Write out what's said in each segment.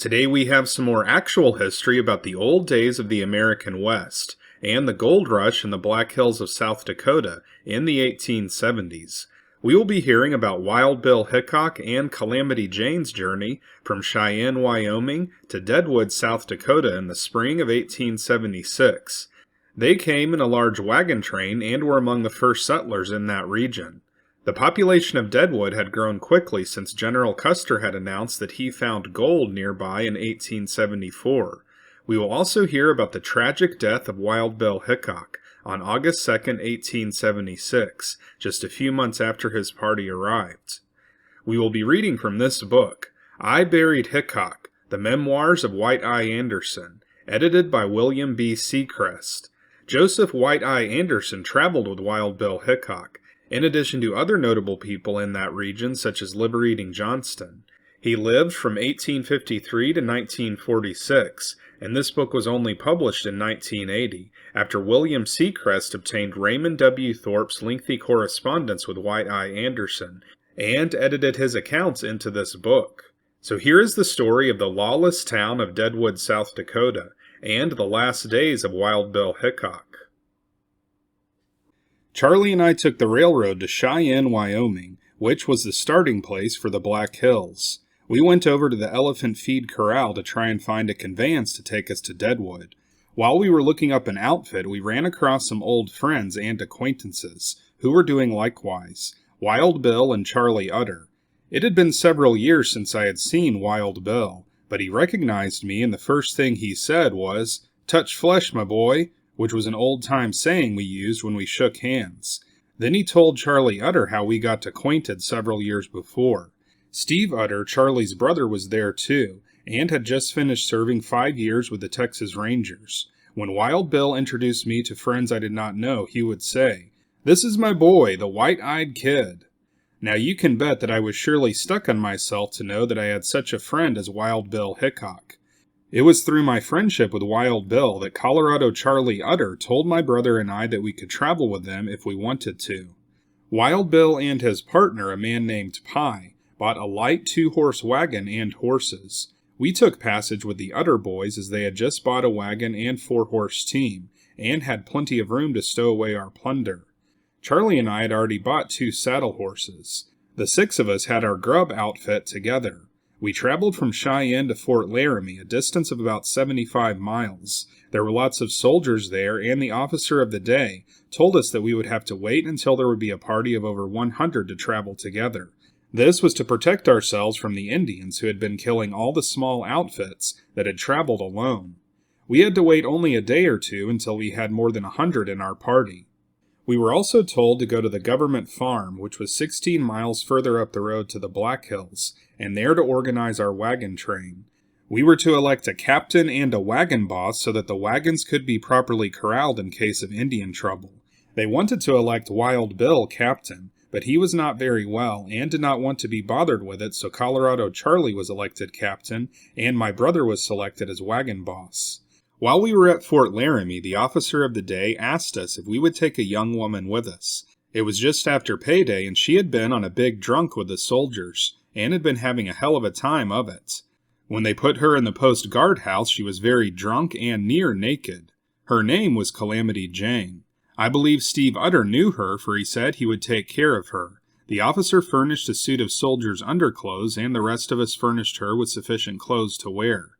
Today we have some more actual history about the old days of the American West and the gold rush in the Black Hills of South Dakota in the 1870s. We will be hearing about Wild Bill Hickock and Calamity Jane's journey from Cheyenne, Wyoming to Deadwood, South Dakota in the spring of 1876. They came in a large wagon train and were among the first settlers in that region. The population of Deadwood had grown quickly since General Custer had announced that he found gold nearby in 1874. We will also hear about the tragic death of Wild Bill Hickock on August 2, 1876, just a few months after his party arrived. We will be reading from this book, I Buried Hickock, The Memoirs of White-Eye Anderson, edited by William B. Secrest. Joseph White-Eye Anderson traveled with Wild Bill Hickock, in addition to other notable people in that region such as Liver-Eating Johnston. He lived from 1853 to 1946, and this book was only published in 1980, after William Secrest obtained Raymond W. Thorpe's lengthy correspondence with White-Eye Anderson, and edited his accounts into this book. So here is the story of the lawless town of Deadwood, South Dakota, and the last days of Wild Bill Hickock. Charlie and I took the railroad to Cheyenne, Wyoming, which was the starting place for the Black Hills. We went over to the Elephant Feed Corral to try and find a conveyance to take us to Deadwood. While we were looking up an outfit, we ran across some old friends and acquaintances, who were doing likewise, Wild Bill and Charlie Utter. It had been several years since I had seen Wild Bill, but he recognized me, and the first thing he said was, "Touch flesh, my boy," which was an old-time saying we used when we shook hands. Then he told Charlie Utter how we got acquainted several years before. Steve Utter, Charlie's brother, was there too, and had just finished serving 5 years with the Texas Rangers. When Wild Bill introduced me to friends I did not know, he would say, "This is my boy, the white-eyed kid." Now you can bet that I was surely stuck on myself to know that I had such a friend as Wild Bill Hickock. It was through my friendship with Wild Bill that Colorado Charlie Utter told my brother and I that we could travel with them if we wanted to. Wild Bill and his partner, a man named Pye, bought a light 2-horse wagon and horses. We took passage with the Utter boys as they had just bought a wagon and 4-horse team, and had plenty of room to stow away our plunder. Charlie and I had already bought 2 saddle horses. The 6 of us had our grub outfit together. We traveled from Cheyenne to Fort Laramie, a distance of about 75 miles. There were lots of soldiers there, and the officer of the day told us that we would have to wait until there would be a party of over 100 to travel together. This was to protect ourselves from the Indians who had been killing all the small outfits that had traveled alone. We had to wait only a day or two until we had more than 100 in our party. We were also told to go to the government farm, which was 16 miles further up the road to the Black Hills, and there to organize our wagon train. We were to elect a captain and a wagon boss so that the wagons could be properly corralled in case of Indian trouble. They wanted to elect Wild Bill captain, but he was not very well and did not want to be bothered with it, so Colorado Charlie was elected captain, and my brother was selected as wagon boss. While we were at Fort Laramie, the officer of the day asked us if we would take a young woman with us. It was just after payday, and she had been on a big drunk with the soldiers, and had been having a hell of a time of it. When they put her in the post guardhouse, she was very drunk and near naked. Her name was Calamity Jane. I believe Steve Utter knew her, for he said he would take care of her. The officer furnished a suit of soldier's underclothes, and the rest of us furnished her with sufficient clothes to wear.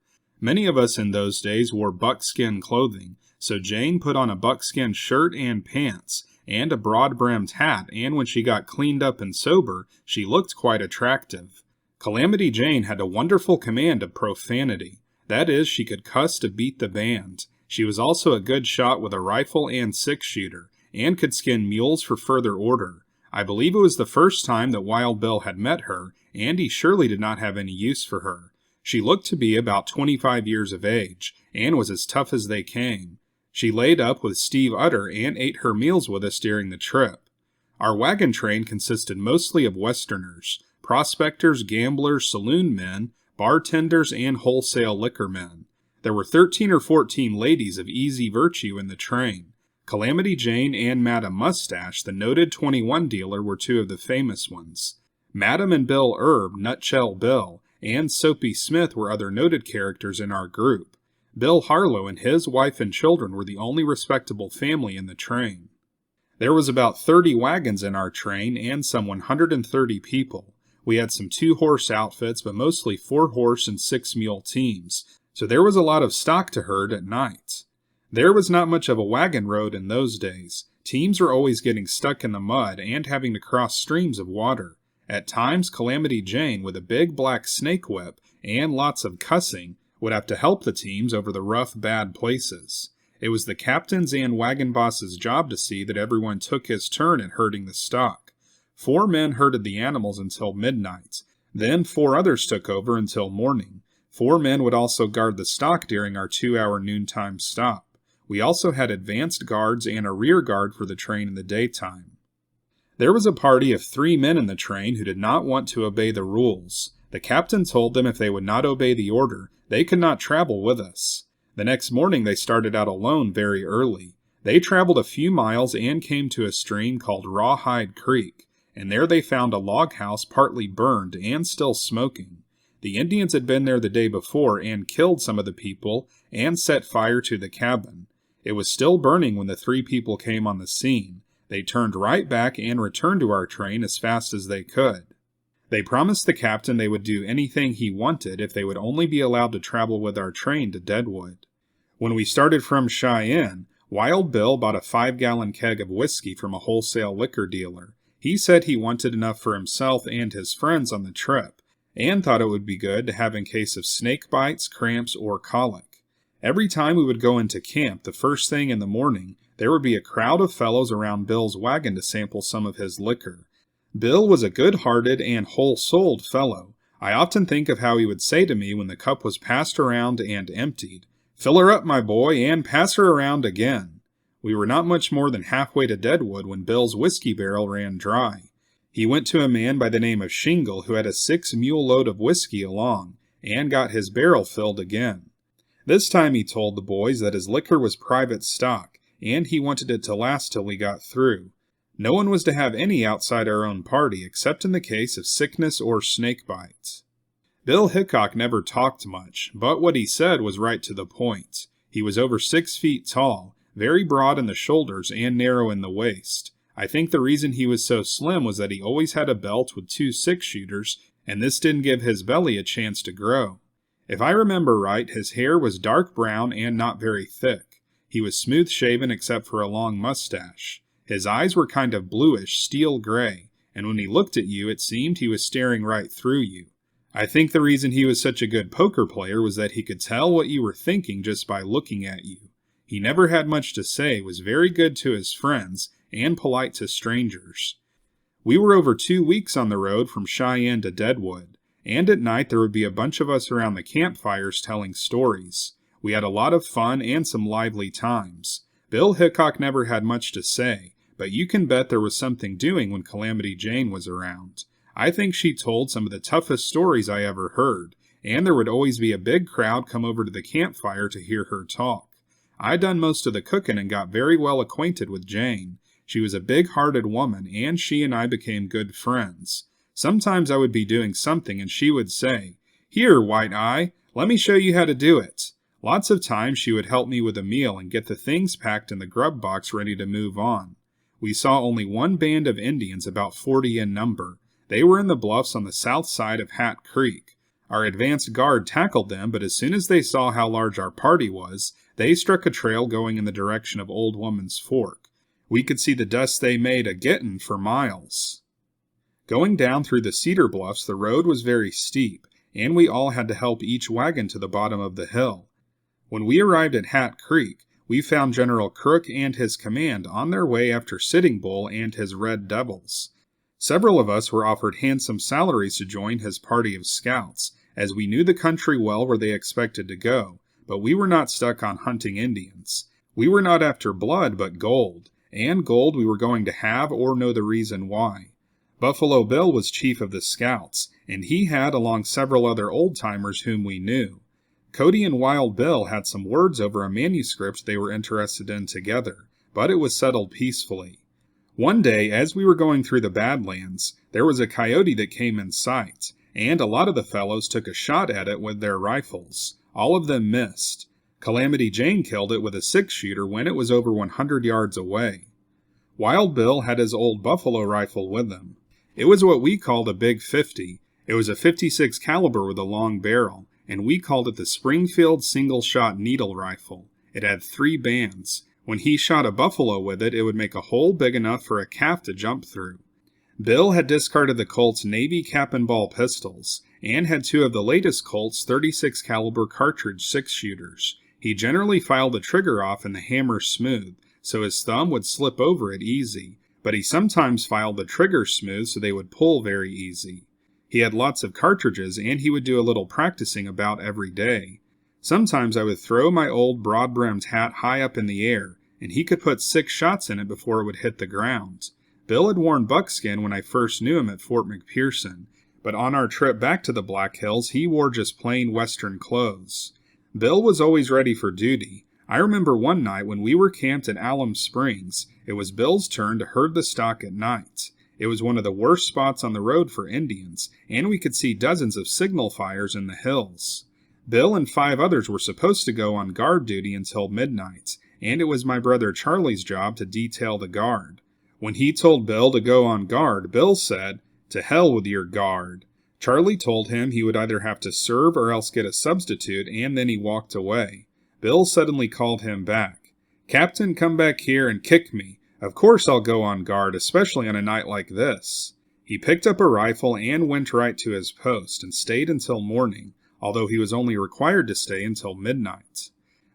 Many of us in those days wore buckskin clothing, so Jane put on a buckskin shirt and pants, and a broad-brimmed hat, and when she got cleaned up and sober, she looked quite attractive. Calamity Jane had a wonderful command of profanity. That is, she could cuss to beat the band. She was also a good shot with a rifle and 6-shooter, and could skin mules for further order. I believe it was the first time that Wild Bill had met her, and he surely did not have any use for her. She looked to be about 25 years of age, and was as tough as they came. She laid up with Steve Utter and ate her meals with us during the trip. Our wagon train consisted mostly of Westerners, prospectors, gamblers, saloon men, bartenders, and wholesale liquor men. There were 13 or 14 ladies of easy virtue in the train. Calamity Jane and Madam Mustache, the noted 21 dealer, were 2 of the famous ones. Madam and Bill Erb, Nutshell Bill, and Soapy Smith were other noted characters in our group. Bill Harlow and his wife and children were the only respectable family in the train. There was about 30 wagons in our train and some 130 people. We had some 2-horse outfits, but mostly 4-horse and 6-mule teams, so there was a lot of stock to herd at night. There was not much of a wagon road in those days. Teams were always getting stuck in the mud and having to cross streams of water. At times, Calamity Jane, with a big black snake whip and lots of cussing, would have to help the teams over the rough, bad places. It was the captain's and wagon boss's job to see that everyone took his turn at herding the stock. 4 men herded the animals until midnight. Then 4 others took over until morning. 4 men would also guard the stock during our 2-hour noontime stop. We also had advanced guards and a rear guard for the train in the daytime. There was a party of 3 men in the train who did not want to obey the rules. The captain told them if they would not obey the order, they could not travel with us. The next morning they started out alone very early. They traveled a few miles and came to a stream called Rawhide Creek, and there they found a log house partly burned and still smoking. The Indians had been there the day before and killed some of the people and set fire to the cabin. It was still burning when the 3 people came on the scene. They turned right back and returned to our train as fast as they could. They promised the captain they would do anything he wanted if they would only be allowed to travel with our train to Deadwood. When we started from Cheyenne, Wild Bill bought a 5-gallon keg of whiskey from a wholesale liquor dealer. He said he wanted enough for himself and his friends on the trip, and thought it would be good to have in case of snake bites, cramps, or colic. Every time we would go into camp the first thing in the morning, there would be a crowd of fellows around Bill's wagon to sample some of his liquor. Bill was a good-hearted and whole-souled fellow. I often think of how he would say to me when the cup was passed around and emptied, "Fill her up, my boy, and pass her around again." We were not much more than halfway to Deadwood when Bill's whiskey barrel ran dry. He went to a man by the name of Shingle who had a 6-mule load of whiskey along, and got his barrel filled again. This time he told the boys that his liquor was private stock, and he wanted it to last till we got through. No one was to have any outside our own party, except in the case of sickness or snake bites. Bill Hickock never talked much, but what he said was right to the point. He was over 6 feet tall, very broad in the shoulders and narrow in the waist. I think the reason he was so slim was that he always had a belt with 2 6-shooters, and this didn't give his belly a chance to grow. If I remember right, his hair was dark brown and not very thick. He was smooth-shaven except for a long mustache. His eyes were kind of bluish, steel gray, and when he looked at you, it seemed he was staring right through you. I think the reason he was such a good poker player was that he could tell what you were thinking just by looking at you. He never had much to say, was very good to his friends, and polite to strangers. We were over 2 weeks on the road from Cheyenne to Deadwood, and at night there would be a bunch of us around the campfires telling stories. We had a lot of fun and some lively times. Bill Hickock never had much to say, but you can bet there was something doing when Calamity Jane was around. I think she told some of the toughest stories I ever heard, and there would always be a big crowd come over to the campfire to hear her talk. I done most of the cooking and got very well acquainted with Jane. She was a big-hearted woman, and she and I became good friends. Sometimes I would be doing something and she would say, "Here, White Eye, let me show you how to do it." Lots of times she would help me with a meal and get the things packed in the grub box ready to move on. We saw only one band of Indians, about 40 in number. They were in the bluffs on the south side of Hat Creek. Our advanced guard tackled them, but as soon as they saw how large our party was, they struck a trail going in the direction of Old Woman's Fork. We could see the dust they made a-gettin' for miles. Going down through the cedar bluffs, the road was very steep, and we all had to help each wagon to the bottom of the hill. When we arrived at Hat Creek, we found General Crook and his command on their way after Sitting Bull and his Red Devils. Several of us were offered handsome salaries to join his party of scouts, as we knew the country well where they expected to go, but we were not stuck on hunting Indians. We were not after blood, but gold, and gold we were going to have or know the reason why. Buffalo Bill was chief of the scouts, and he had along several other old-timers whom we knew. Cody and Wild Bill had some words over a manuscript they were interested in together, but it was settled peacefully. One day, as we were going through the Badlands, there was a coyote that came in sight, and a lot of the fellows took a shot at it with their rifles. All of them missed. Calamity Jane killed it with a 6-shooter when it was over 100 yards away. Wild Bill had his old buffalo rifle with him. It was what we called a Big 50. It was a 56 caliber with a long barrel, and we called it the Springfield single-shot needle rifle. It had 3 bands. When he shot a buffalo with it, it would make a hole big enough for a calf to jump through. Bill had discarded the Colt's Navy cap and ball pistols, and had 2 of the latest Colt's 36 caliber cartridge 6-shooters. He generally filed the trigger off and the hammer smooth, so his thumb would slip over it easy, but he sometimes filed the trigger smooth so they would pull very easy. He had lots of cartridges, and he would do a little practicing about every day. Sometimes I would throw my old broad-brimmed hat high up in the air, and he could put 6 shots in it before it would hit the ground. Bill had worn buckskin when I first knew him at Fort McPherson, but on our trip back to the Black Hills he wore just plain Western clothes. Bill was always ready for duty. I remember one night when we were camped at Alum Springs, it was Bill's turn to herd the stock at night. It was one of the worst spots on the road for Indians, and we could see dozens of signal fires in the hills. Bill and 5 others were supposed to go on guard duty until midnight, and it was my brother Charlie's job to detail the guard. When he told Bill to go on guard, Bill said, "To hell with your guard." Charlie told him he would either have to serve or else get a substitute, and then he walked away. Bill suddenly called him back. "Captain, come back here and kick me. Of course I'll go on guard, especially on a night like this." He picked up a rifle and went right to his post and stayed until morning, although he was only required to stay until midnight.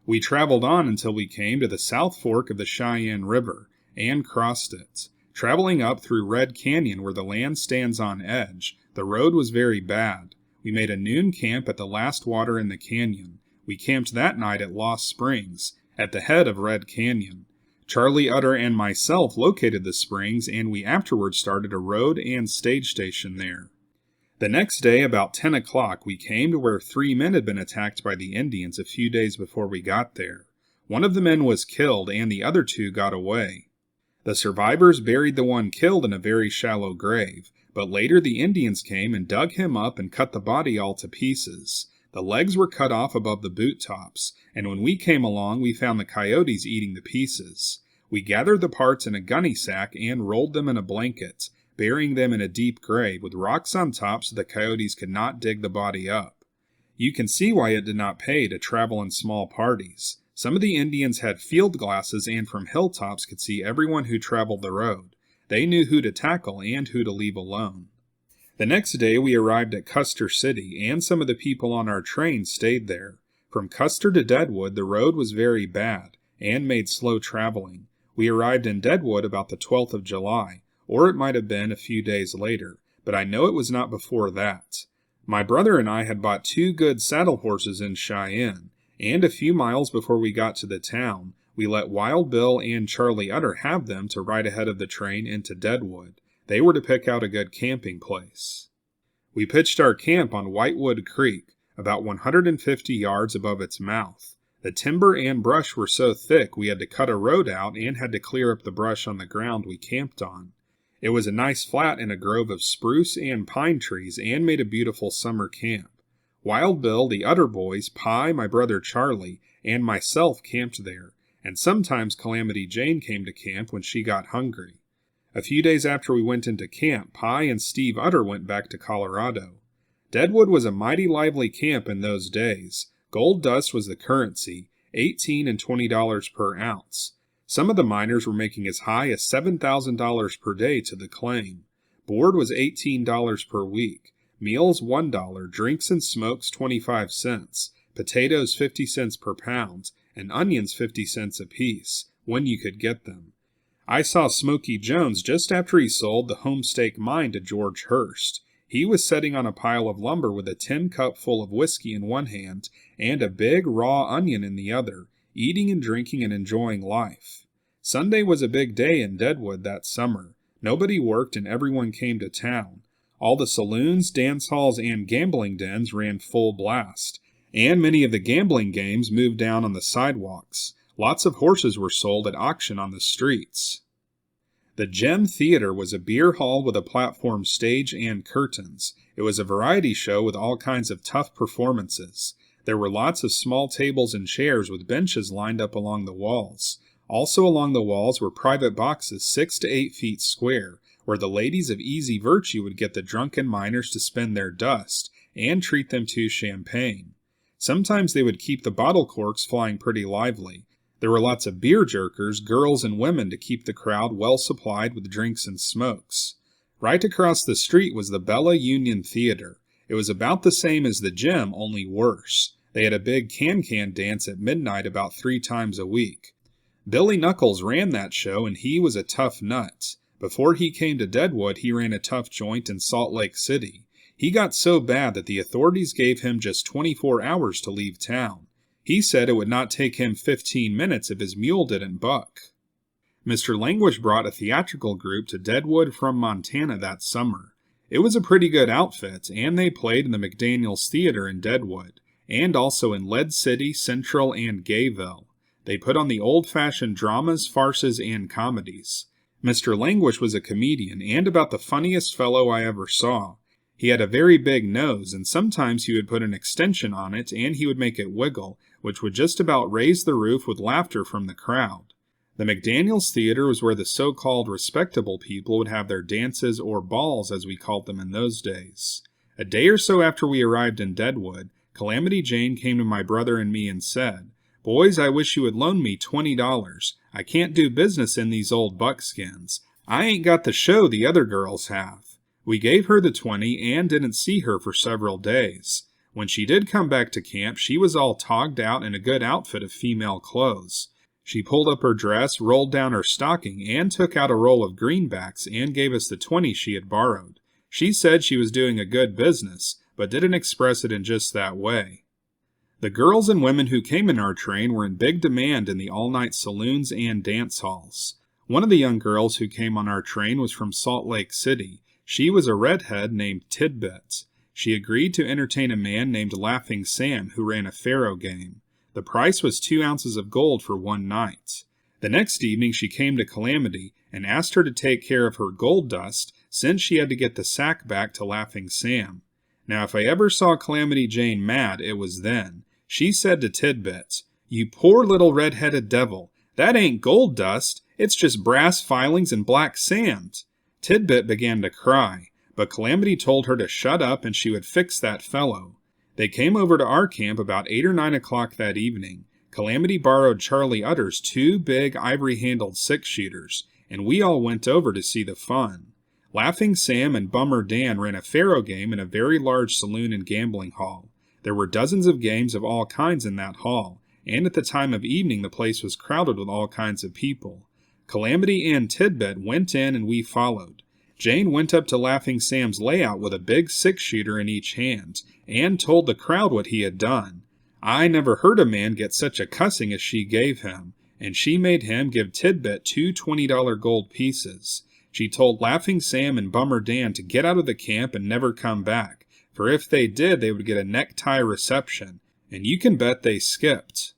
We traveled on until we came to the South Fork of the Cheyenne River, and crossed it. Traveling up through Red Canyon where the land stands on edge, the road was very bad. We made a noon camp at the last water in the canyon. We camped that night at Lost Springs, at the head of Red Canyon. Charlie Utter and myself located the springs, and we afterwards started a road and stage station there. The next day, about 10 o'clock, we came to where 3 men had been attacked by the Indians a few days before we got there. One of the men was killed, and the other 2 got away. The survivors buried the one killed in a very shallow grave, but later the Indians came and dug him up and cut the body all to pieces. The legs were cut off above the boot tops, and when we came along we found the coyotes eating the pieces. We gathered the parts in a gunny sack and rolled them in a blanket, burying them in a deep grave with rocks on top so the coyotes could not dig the body up. You can see why it did not pay to travel in small parties. Some of the Indians had field glasses and from hilltops could see everyone who traveled the road. They knew who to tackle and who to leave alone. The next day we arrived at Custer City, and some of the people on our train stayed there. From Custer to Deadwood the road was very bad, and made slow traveling. We arrived in Deadwood about the 12th of July, or it might have been a few days later, but I know it was not before that. My brother and I had bought 2 good saddle horses in Cheyenne, and a few miles before we got to the town, we let Wild Bill and Charlie Utter have them to ride ahead of the train into Deadwood. They were to pick out a good camping place. We pitched our camp on Whitewood Creek, about 150 yards above its mouth. The timber and brush were so thick we had to cut a road out and had to clear up the brush on the ground we camped on. It was a nice flat in a grove of spruce and pine trees and made a beautiful summer camp. Wild Bill, the Utter boys, Pye, my brother Charlie, and myself camped there, and sometimes Calamity Jane came to camp when she got hungry. A few days after we went into camp, Pye and Steve Utter went back to Colorado. Deadwood was a mighty lively camp in those days. Gold dust was the currency, $18 and $20 per ounce. Some of the miners were making as high as $7,000 per day to the claim. Board was $18 per week. Meals $1, drinks and smokes 25 cents, potatoes 50 cents per pound, and onions 50 cents apiece, when you could get them. I saw Smoky Jones just after he sold the Homestake mine to George Hurst. He was sitting on a pile of lumber with a tin cup full of whiskey in one hand and a big raw onion in the other, eating and drinking and enjoying life. Sunday was a big day in Deadwood that summer. Nobody worked and everyone came to town. All the saloons, dance halls, and gambling dens ran full blast, and many of the gambling games moved down on the sidewalks. Lots of horses were sold at auction on the streets. The Gem Theater was a beer hall with a platform stage and curtains. It was a variety show with all kinds of tough performances. There were lots of small tables and chairs with benches lined up along the walls. Also along the walls were private boxes 6 to 8 feet square, where the ladies of easy virtue would get the drunken miners to spend their dust and treat them to champagne. Sometimes they would keep the bottle corks flying pretty lively. There were lots of beer jerkers, girls and women to keep the crowd well supplied with drinks and smokes. Right across the street was the Bella Union Theater. It was about the same as the Gem, only worse. They had a big can-can dance at midnight about 3 times a week. Billy Knuckles ran that show, and he was a tough nut. Before he came to Deadwood, he ran a tough joint in Salt Lake City. He got so bad that the authorities gave him just 24 hours to leave town. He said it would not take him 15 minutes if his mule didn't buck. Mr. Languish brought a theatrical group to Deadwood from Montana that summer. It was a pretty good outfit, and they played in the McDaniels Theater in Deadwood, and also in Lead City, Central, and Gayville. They put on the old-fashioned dramas, farces, and comedies. Mr. Languish was a comedian, and about the funniest fellow I ever saw. He had a very big nose, and sometimes he would put an extension on it, and he would make it wiggle, which would just about raise the roof with laughter from the crowd. The McDaniels Theater was where the so-called respectable people would have their dances, or balls as we called them in those days. A day or so after we arrived in Deadwood, Calamity Jane came to my brother and me and said, "Boys, I wish you would loan me $20. I can't do business in these old buckskins. I ain't got the show the other girls have." We gave her the 20 and didn't see her for several days. When she did come back to camp, she was all togged out in a good outfit of female clothes. She pulled up her dress, rolled down her stocking, and took out a roll of greenbacks and gave us the 20 she had borrowed. She said she was doing a good business, but didn't express it in just that way. The girls and women who came in our train were in big demand in the all-night saloons and dance halls. One of the young girls who came on our train was from Salt Lake City. She was a redhead named Tidbit. She agreed to entertain a man named Laughing Sam who ran a faro game. The price was 2 ounces of gold for one night. The next evening she came to Calamity and asked her to take care of her gold dust since she had to get the sack back to Laughing Sam. Now if I ever saw Calamity Jane mad, it was then. She said to Tidbit, "You poor little red-headed devil, that ain't gold dust, it's just brass filings and black sand." Tidbit began to cry, but Calamity told her to shut up and she would fix that fellow. They came over to our camp about 8 or 9 o'clock that evening. Calamity borrowed Charlie Utter's 2 big ivory-handled 6-shooters, and we all went over to see the fun. Laughing Sam and Bummer Dan ran a faro game in a very large saloon and gambling hall. There were dozens of games of all kinds in that hall, and at the time of evening the place was crowded with all kinds of people. Calamity and Tidbit went in and we followed. Jane went up to Laughing Sam's layout with a big 6-shooter in each hand, and told the crowd what he had done. I never heard a man get such a cussing as she gave him, and she made him give Tidbit 2 $20 gold pieces. She told Laughing Sam and Bummer Dan to get out of the camp and never come back, for if they did they would get a necktie reception, and you can bet they skipped.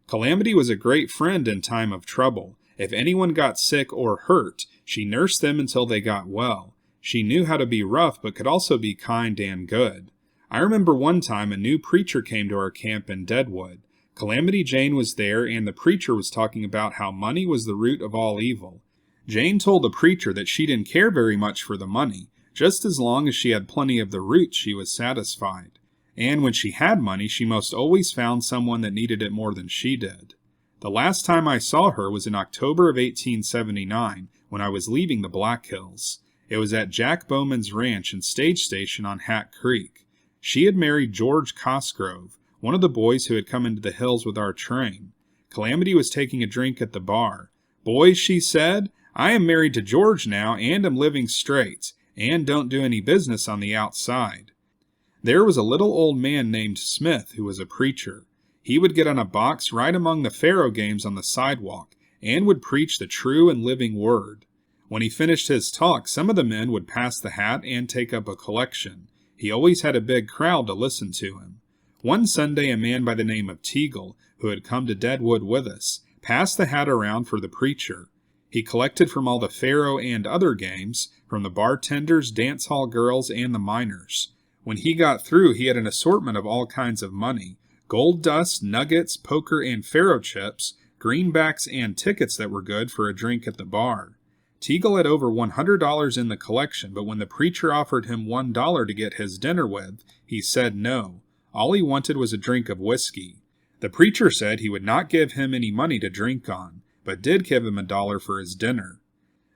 Calamity was a great friend in time of trouble. If anyone got sick or hurt, she nursed them until they got well. She knew how to be rough, but could also be kind and good. I remember one time a new preacher came to our camp in Deadwood. Calamity Jane was there, and the preacher was talking about how money was the root of all evil. Jane told the preacher that she didn't care very much for the money. Just as long as she had plenty of the root, she was satisfied. And when she had money, she most always found someone that needed it more than she did. The last time I saw her was in October of 1879, when I was leaving the Black Hills. It was at Jack Bowman's ranch and stage station on Hat Creek. She had married George Cosgrove, one of the boys who had come into the hills with our train. Calamity was taking a drink at the bar. "Boys," she said, "I am married to George now, and am living straight, and don't do any business on the outside." There was a little old man named Smith who was a preacher. He would get on a box right among the faro games on the sidewalk, and would preach the true and living word. When he finished his talk, some of the men would pass the hat and take up a collection. He always had a big crowd to listen to him. One Sunday a man by the name of Teagle, who had come to Deadwood with us, passed the hat around for the preacher. He collected from all the faro and other games, from the bartenders, dance hall girls, and the miners. When he got through, he had an assortment of all kinds of money: gold dust, nuggets, poker and faro chips, greenbacks, and tickets that were good for a drink at the bar. Teagle had over $100 in the collection, but when the preacher offered him $1 to get his dinner with, he said no. All he wanted was a drink of whiskey. The preacher said he would not give him any money to drink on, but did give him $1 for his dinner.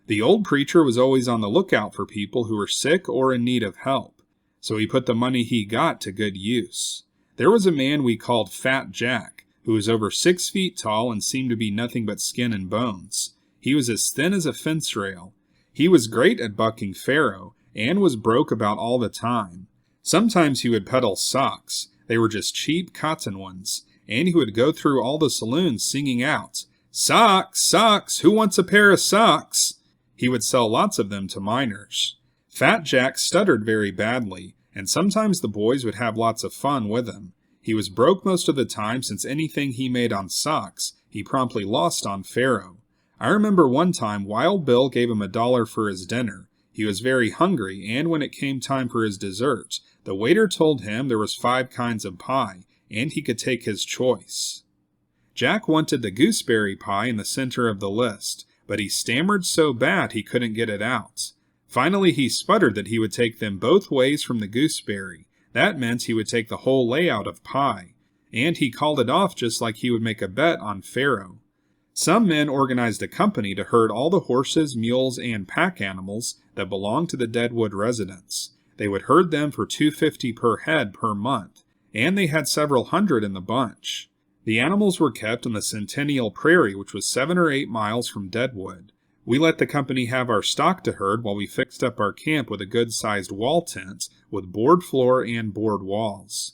The old preacher was always on the lookout for people who were sick or in need of help, so he put the money he got to good use. There was a man we called Fat Jack, who was over 6 feet tall and seemed to be nothing but skin and bones. He was as thin as a fence rail. He was great at bucking faro, and was broke about all the time. Sometimes he would peddle socks. They were just cheap cotton ones, and he would go through all the saloons singing out, "Socks, socks, who wants a pair of socks?" He would sell lots of them to miners. Fat Jack stuttered very badly, and sometimes the boys would have lots of fun with him. He was broke most of the time, since anything he made on socks, he promptly lost on faro. I remember one time Wild Bill gave him $1 for his dinner. He was very hungry, and when it came time for his dessert, the waiter told him there was 5 kinds of pie, and he could take his choice. Jack wanted the gooseberry pie in the center of the list, but he stammered so bad he couldn't get it out. Finally he sputtered that he would take them both ways from the gooseberry. That meant he would take the whole layout of pie, and he called it off just like he would make a bet on faro. Some men organized a company to herd all the horses, mules, and pack animals that belonged to the Deadwood residents. They would herd them for $2.50 per head per month, and they had several hundred in the bunch. The animals were kept on the Centennial Prairie, which was 7 or 8 miles from Deadwood. We let the company have our stock to herd while we fixed up our camp with a good-sized wall tent with board floor and board walls.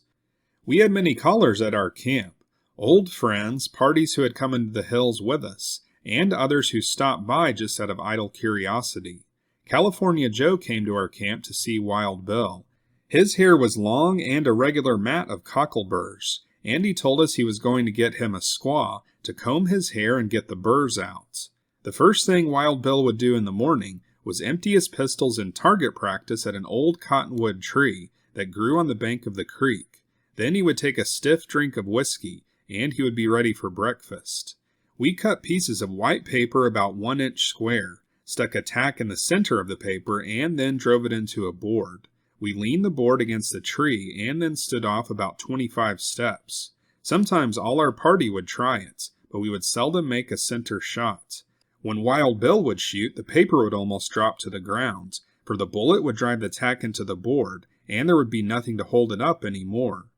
We had many callers at our camp. Old friends, parties who had come into the hills with us, and others who stopped by just out of idle curiosity. California Joe came to our camp to see Wild Bill. His hair was long and a regular mat of cockleburs, and he told us he was going to get him a squaw to comb his hair and get the burrs out. The first thing Wild Bill would do in the morning was empty his pistols in target practice at an old cottonwood tree that grew on the bank of the creek. Then he would take a stiff drink of whiskey, and he would be ready for breakfast. We cut pieces of white paper about 1 inch square, stuck a tack in the center of the paper, and then drove it into a board. We leaned the board against the tree, and then stood off about 25 steps. Sometimes all our party would try it, but we would seldom make a center shot. When Wild Bill would shoot, the paper would almost drop to the ground, for the bullet would drive the tack into the board, and there would be nothing to hold it up any more.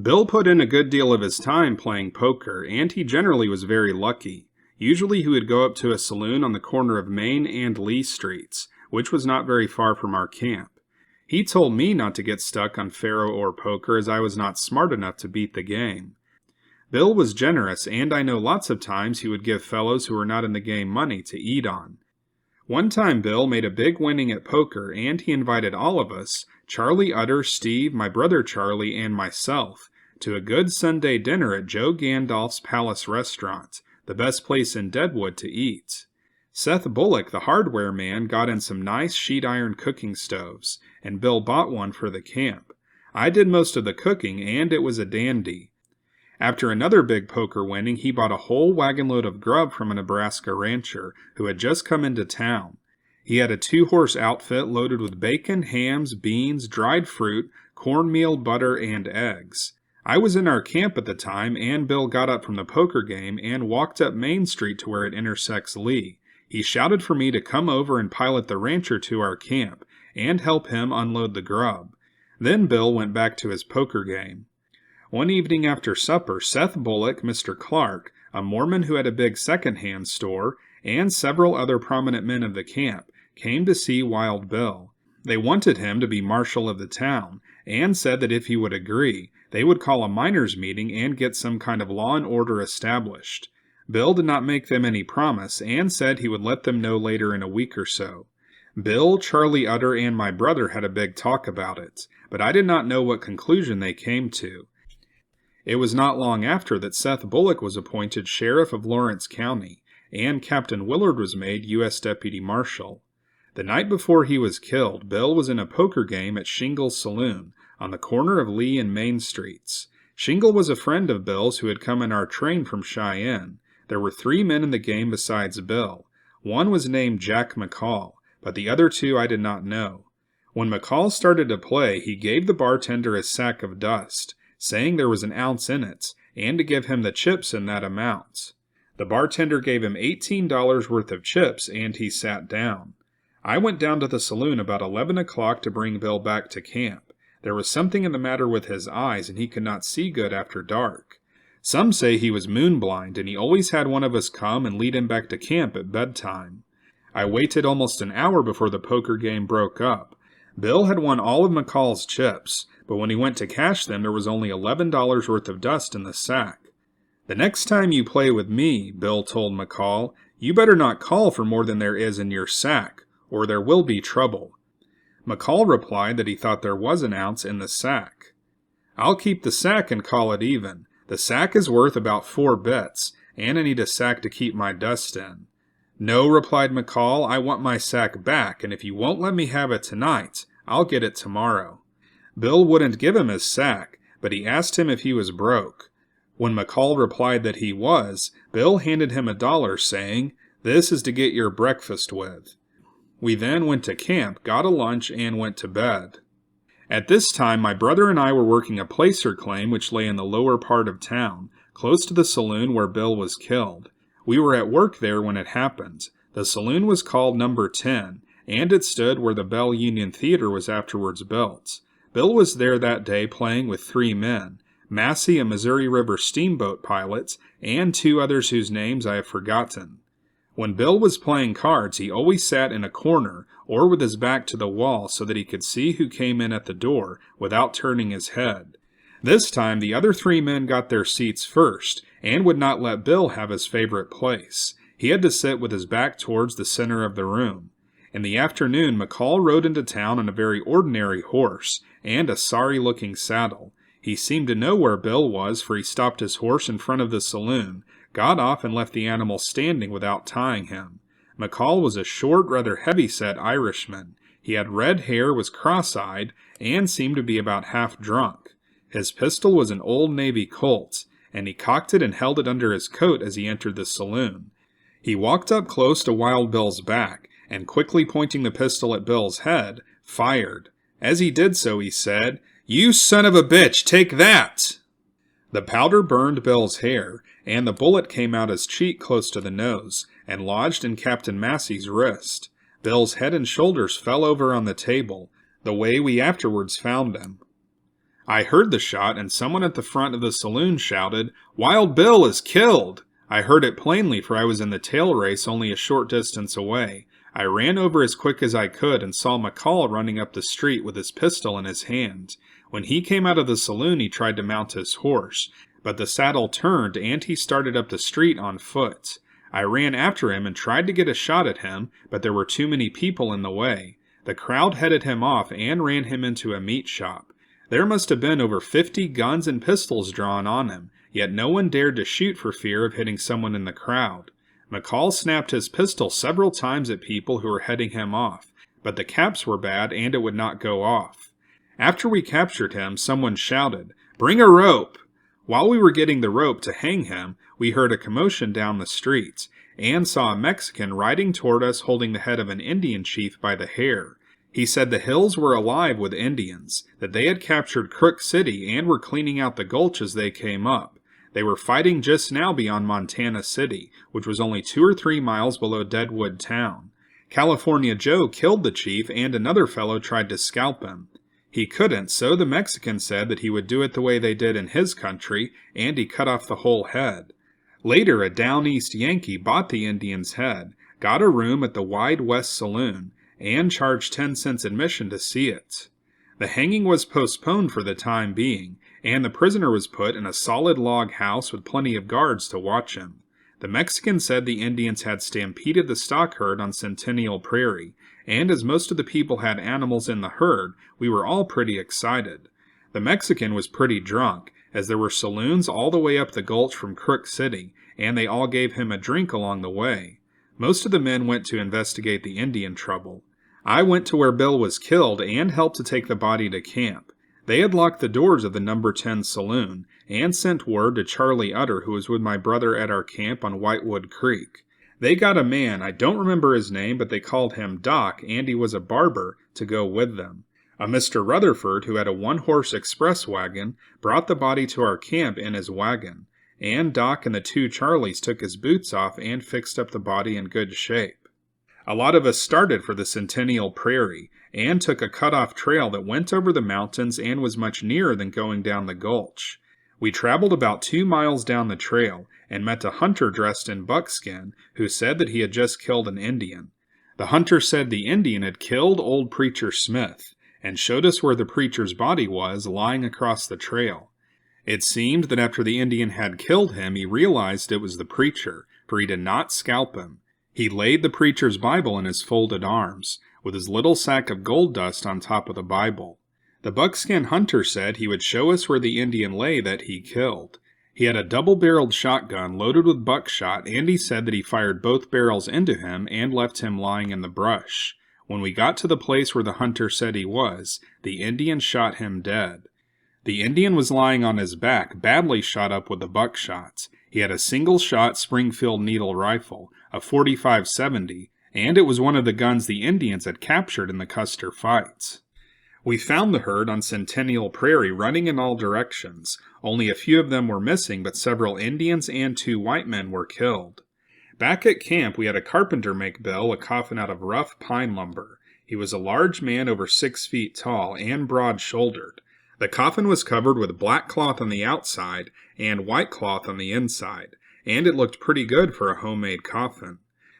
Bill put in a good deal of his time playing poker, and he generally was very lucky. Usually he would go up to a saloon on the corner of Main and Lee Streets, which was not very far from our camp. He told me not to get stuck on faro or poker, as I was not smart enough to beat the game. Bill was generous, and I know lots of times he would give fellows who were not in the game money to eat on. One time Bill made a big winning at poker, and he invited all of us, Charlie Utter, Steve, my brother Charlie, and myself, to a good Sunday dinner at Joe Gandolf's Palace Restaurant, the best place in Deadwood to eat. Seth Bullock, the hardware man, got in some nice sheet iron cooking stoves, and Bill bought one for the camp. I did most of the cooking, and it was a dandy. After another big poker winning, he bought a whole wagon load of grub from a Nebraska rancher who had just come into town. He had a 2-horse outfit loaded with bacon, hams, beans, dried fruit, cornmeal, butter, and eggs. I was in our camp at the time, and Bill got up from the poker game and walked up Main Street to where it intersects Lee. He shouted for me to come over and pilot the rancher to our camp and help him unload the grub. Then Bill went back to his poker game. One evening after supper, Seth Bullock, Mr. Clark, a Mormon who had a big second-hand store, and several other prominent men of the camp, came to see Wild Bill. They wanted him to be marshal of the town, and said that if he would agree, they would call a miners' meeting and get some kind of law and order established. Bill did not make them any promise, and said he would let them know later in a week or so. Bill, Charlie Utter, and my brother had a big talk about it, but I did not know what conclusion they came to. It was not long after that Seth Bullock was appointed sheriff of Lawrence County, and Captain Willard was made U.S. Deputy Marshal. The night before he was killed, Bill was in a poker game at Shingle's Saloon, on the corner of Lee and Main Streets. Shingle was a friend of Bill's who had come in our train from Cheyenne. There were 3 men in the game besides Bill. One was named Jack McCall, but the other 2 I did not know. When McCall started to play, he gave the bartender a sack of dust, saying there was an ounce in it, and to give him the chips in that amount. The bartender gave him $18 worth of chips, and he sat down. I went down to the saloon about 11 o'clock to bring Bill back to camp. There was something in the matter with his eyes, and he could not see good after dark. Some say he was moonblind, and he always had one of us come and lead him back to camp at bedtime. I waited almost an hour before the poker game broke up. Bill had won all of McCall's chips, but when he went to cash them, there was only $11 worth of dust in the sack. "The next time you play with me," Bill told McCall, "you better not call for more than there is in your sack, or there will be trouble." McCall replied that he thought there was an ounce in the sack. "I'll keep the sack and call it even. The sack is worth about 4 bits, and I need a sack to keep my dust in." "No," replied McCall, "I want my sack back, and if you won't let me have it tonight, I'll get it tomorrow." Bill wouldn't give him his sack, but he asked him if he was broke. When McCall replied that he was, Bill handed him $1, saying, "This is to get your breakfast with." We then went to camp, got a lunch, and went to bed. At this time, my brother and I were working a placer claim which lay in the lower part of town, close to the saloon where Bill was killed. We were at work there when it happened. The saloon was called Number 10, and it stood where the Bell Union Theater was afterwards built. Bill was there that day playing with 3 men, Massey, a Missouri River steamboat pilot, and 2 others whose names I have forgotten. When Bill was playing cards, he always sat in a corner or with his back to the wall so that he could see who came in at the door without turning his head. This time, the other 3 men got their seats first and would not let Bill have his favorite place. He had to sit with his back towards the center of the room. In the afternoon, McCall rode into town on a very ordinary horse and a sorry-looking saddle. He seemed to know where Bill was, for he stopped his horse in front of the saloon, got off and left the animal standing without tying him. McCall was a short, rather heavy-set Irishman. He had red hair, was cross-eyed, and seemed to be about half drunk. His pistol was an old Navy Colt, and he cocked it and held it under his coat as he entered the saloon. He walked up close to Wild Bill's back, and quickly pointing the pistol at Bill's head, fired. As he did so, he said, "You son of a bitch, take that!" The powder burned Bill's hair, and the bullet came out his cheek close to the nose, and lodged in Captain Massey's wrist. Bill's head and shoulders fell over on the table, the way we afterwards found him. I heard the shot, and someone at the front of the saloon shouted, "Wild Bill is killed!" I heard it plainly, for I was in the tail race only a short distance away. I ran over as quick as I could and saw McCall running up the street with his pistol in his hand. When he came out of the saloon, he tried to mount his horse, but the saddle turned and he started up the street on foot. I ran after him and tried to get a shot at him, but there were too many people in the way. The crowd headed him off and ran him into a meat shop. There must have been over 50 guns and pistols drawn on him, yet no one dared to shoot for fear of hitting someone in the crowd. McCall snapped his pistol several times at people who were heading him off, but the caps were bad and it would not go off. After we captured him, someone shouted, "Bring a rope!" While we were getting the rope to hang him, we heard a commotion down the street, and saw a Mexican riding toward us holding the head of an Indian chief by the hair. He said the hills were alive with Indians, that they had captured Crook City and were cleaning out the gulch as they came up. They were fighting just now beyond Montana City, which was only 2 or 3 miles below Deadwood town. California Joe killed the chief and another fellow tried to scalp him. He couldn't, so the Mexican said that he would do it the way they did in his country, and he cut off the whole head. Later, a down east Yankee bought the Indian's head, got a room at the Wide West Saloon, and charged 10 cents admission to see it. The hanging was postponed for the time being, and the prisoner was put in a solid log house with plenty of guards to watch him. The Mexican said the Indians had stampeded the stock herd on Centennial Prairie, and as most of the people had animals in the herd, we were all pretty excited. The Mexican was pretty drunk, as there were saloons all the way up the gulch from Crook City, and they all gave him a drink along the way. Most of the men went to investigate the Indian trouble. I went to where Bill was killed and helped to take the body to camp. They had locked the doors of the number 10 saloon, and sent word to Charlie Utter, who was with my brother at our camp on Whitewood Creek. They got a man, I don't remember his name, but they called him Doc, and he was a barber, to go with them. A Mr. Rutherford, who had a one-horse express wagon, brought the body to our camp in his wagon, and Doc and the 2 Charlies took his boots off and fixed up the body in good shape. A lot of us started for the Centennial Prairie, and took a cut-off trail that went over the mountains and was much nearer than going down the gulch. We traveled about 2 miles down the trail, and met a hunter dressed in buckskin, who said that he had just killed an Indian. The hunter said the Indian had killed old Preacher Smith, and showed us where the preacher's body was, lying across the trail. It seemed that after the Indian had killed him, he realized it was the preacher, for he did not scalp him. He laid the preacher's Bible in his folded arms, with his little sack of gold dust on top of the Bible. The buckskin hunter said he would show us where the Indian lay that he killed. He had a double-barreled shotgun loaded with buckshot, and he said that he fired both barrels into him and left him lying in the brush. When we got to the place where the hunter said he was, the Indian shot him dead. The Indian was lying on his back, badly shot up with the buckshot. He had a single-shot Springfield needle rifle, a .45-70, and it was one of the guns the Indians had captured in the Custer fights. We found the herd on Centennial Prairie running in all directions. Only a few of them were missing, but several Indians and 2 white men were killed. Back at camp, we had a carpenter make Bill a coffin out of rough pine lumber. He was a large man over 6 feet tall and broad-shouldered. The coffin was covered with black cloth on the outside and white cloth on the inside, and it looked pretty good for a homemade coffin.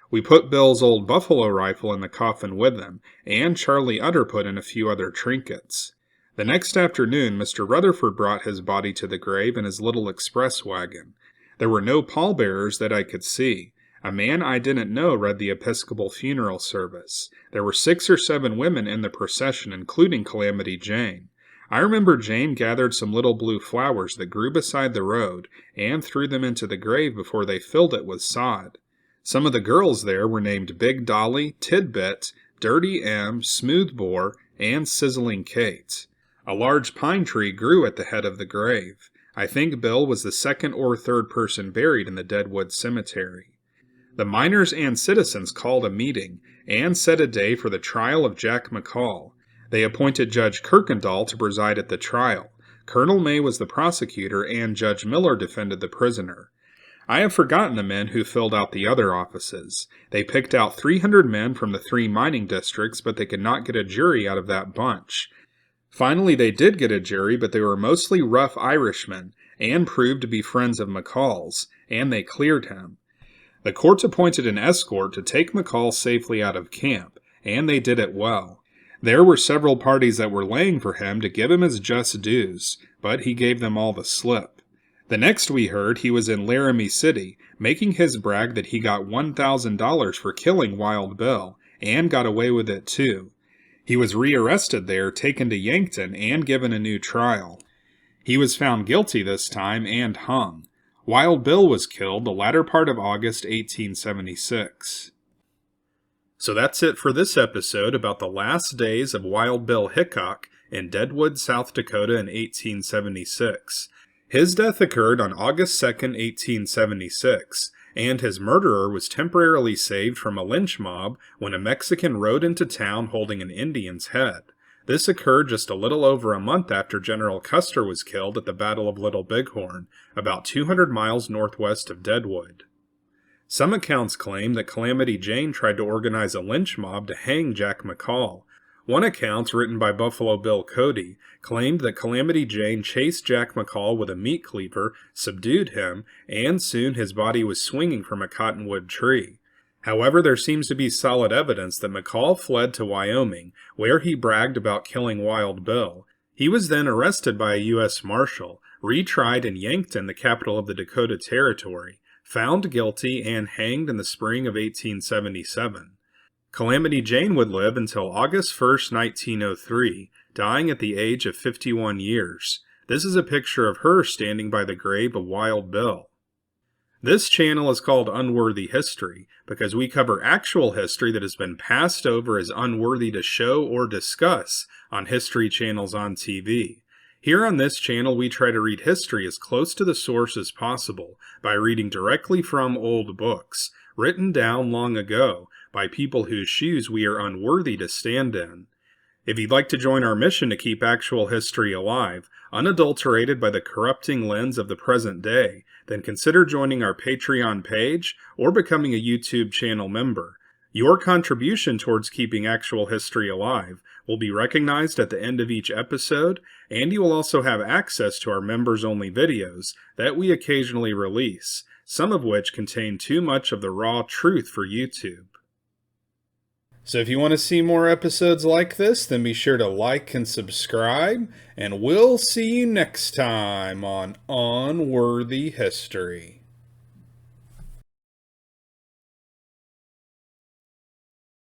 We put Bill's old buffalo rifle in the coffin with him, and Charlie Utter put in a few other trinkets. The next afternoon, Mr. Rutherford brought his body to the grave in his little express wagon. There were no pallbearers that I could see. A man I didn't know read the Episcopal funeral service. There were 6 or 7 women in the procession, including Calamity Jane. I remember Jane gathered some little blue flowers that grew beside the road and threw them into the grave before they filled it with sod. Some of the girls there were named Big Dolly, Tidbit, Dirty M, Smooth Bore, and Sizzling Kate. A large pine tree grew at the head of the grave. I think Bill was the 2nd or 3rd person buried in the Deadwood cemetery. The miners and citizens called a meeting and set a day for the trial of Jack McCall. They appointed Judge Kirkendall to preside at the trial. Colonel May was the prosecutor, and Judge Miller defended the prisoner. I have forgotten the men who filled out the other offices. They picked out 300 men from the 3 mining districts, but they could not get a jury out of that bunch. Finally, they did get a jury, but they were mostly rough Irishmen, and proved to be friends of McCall's, and they cleared him. The court appointed an escort to take McCall safely out of camp, and they did it well. There were several parties that were laying for him to give him his just dues, but he gave them all the slip. The next we heard, he was in Laramie City, making his brag that he got $1,000 for killing Wild Bill, and got away with it too. He was rearrested there, taken to Yankton, and given a new trial. He was found guilty this time and hung. Wild Bill was killed the latter part of August 1876. So that's it for this episode about the last days of Wild Bill Hickock in Deadwood, South Dakota in 1876. His death occurred on August 2, 1876, and his murderer was temporarily saved from a lynch mob when a Mexican rode into town holding an Indian's head. This occurred just a little over a month after General Custer was killed at the Battle of Little Bighorn, about 200 miles northwest of Deadwood. Some accounts claim that Calamity Jane tried to organize a lynch mob to hang Jack McCall. One account, written by Buffalo Bill Cody, claimed that Calamity Jane chased Jack McCall with a meat cleaver, subdued him, and soon his body was swinging from a cottonwood tree. However, there seems to be solid evidence that McCall fled to Wyoming, where he bragged about killing Wild Bill. He was then arrested by a U.S. Marshal, retried in Yankton, the capital of the Dakota Territory, found guilty, and hanged in the spring of 1877. Calamity Jane would live until August 1, 1903, dying at the age of 51 years. This is a picture of her standing by the grave of Wild Bill. This channel is called Unworthy History because we cover actual history that has been passed over as unworthy to show or discuss on history channels on TV. Here on this channel, we try to read history as close to the source as possible by reading directly from old books, written down long ago by people whose shoes we are unworthy to stand in. If you'd like to join our mission to keep actual history alive, unadulterated by the corrupting lens of the present day, then consider joining our Patreon page or becoming a YouTube channel member. Your contribution towards keeping actual history alive will be recognized at the end of each episode, and you will also have access to our members-only videos that we occasionally release, some of which contain too much of the raw truth for YouTube. So if you want to see more episodes like this, then be sure to like and subscribe, and we'll see you next time on Unworthy History.